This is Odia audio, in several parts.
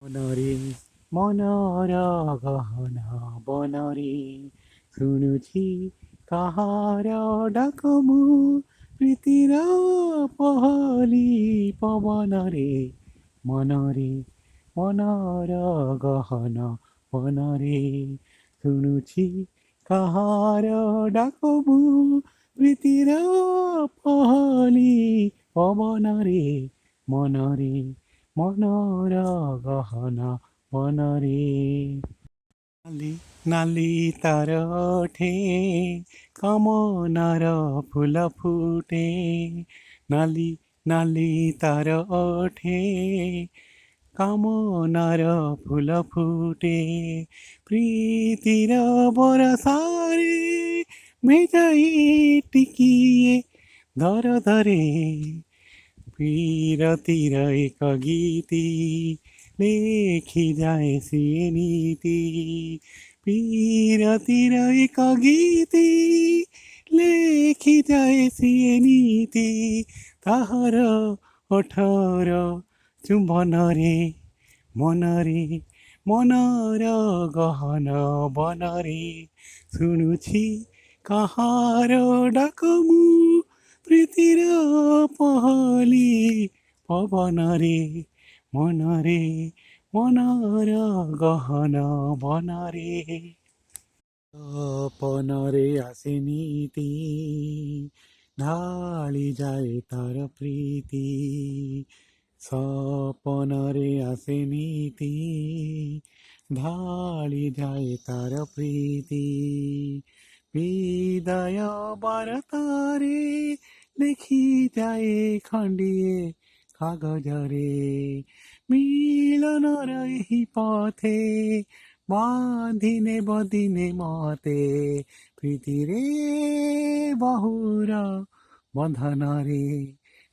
ମନରେ ମନର ଗହନ ବନରେ ଶୁଣୁଛି କାହାର ଡାକ ମୁଁ ପ୍ରୀତିର ପହଲି ପବନରେ ମନରେ ମନର ଗହନ ବନରେ ଶୁଣୁଛି କାହାର ଡାକ ମୁଁ ପ୍ରୀତିର ପହଲି ପବନରେ ମନରେ ମନର ଗହନ ବନରେ ନାଲି ନାଲି ତାର ଓଠେ କମନର ଫୁଲ ଫୁଟେ ନାଲି ନାଲି ତାର ଓଠେ କାମନାର ଫୁଲ ଫୁଟେ ପ୍ରୀତିର ବରସାରେ ଭେଜାଇ ଟିକିଏ ଧର ଧରେ ବିରତିର ଏକ ଗୀତି ଲେଖି ଯାଏ ସିଏ ନୀତି ବିରତିର ଏକ ଗୀତି ଲେଖି ଯାଏ ସିଏ ନୀତି ତାହାର ଓଠର ଚୁମ୍ବନରେ ମନରେ ମନର ଗହନ ବନରେ ଶୁଣୁଛି କାହାର ଡାକ ମୁଁ ପ୍ରୀତିର ପହଲି ପବନରେ ମନରେ ମନର ଗହନ ବନରେ ସପନରେ ଆସେ ନୀତି ଢାଳି ଯାଏ ତାର ପ୍ରୀତି ସପନରେ ଆସେ ନୀତି ଢାଳି ଯାଏ ତାର ପ୍ରୀତି ବିଦାୟ ବାରତାରେ ଲେଖି ଯାଏ ଖଣ୍ଡିଏ କାଗଜରେ ମିଳନର ଏହି ପଥେ ବାନ୍ଧିନେ ବଦିନେ ମତେ ପ୍ରୀତିରେ ବହୁର ବନ୍ଧନରେ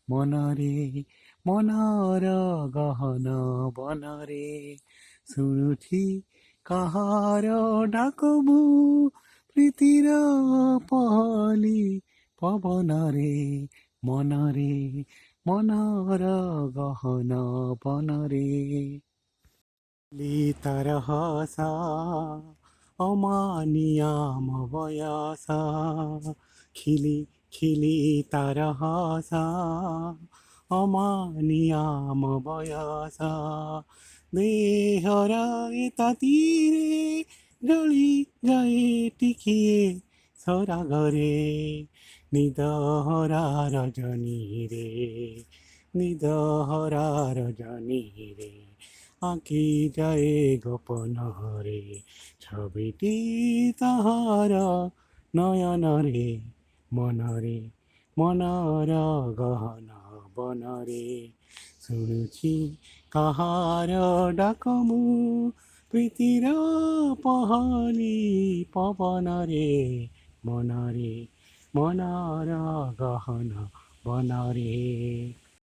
ମନରେ ମନର ଗହନ ବନରେ ଶୁଣୁଛି କାହାର ଡାକ ମୁଁ ପ୍ରୀତିର ପହଲି ପବନରେ ମନରେ ମନର ଗହନ ବନରେ ତାର ହସ ଅମାନିଆମ ବୟସ ଖିଲି ଖିଲି ତାର ହସ ଅମାନିଆମ ବୟସ ଦେହର ଏ ତାତିରେ ଜଳି ଯାଏ ଟିକିଏ ସରାଗରେ ନିଦହରା ରଜନୀରେ ନିଦହରା ରଜନୀରେ ଆଙ୍କି ଯାଏ ଗୋପନରେ ଛବିଟି ତାହାର ନୟନରେ ମନରେ ମନର ଗହନ ବନରେ ଶୁଣୁଛି କାହାର ଡାକ ମୁଁ ପ୍ରୀତିର ପହଲି ପବନରେ ମନରେ ମନର ଗହନ ବନରେ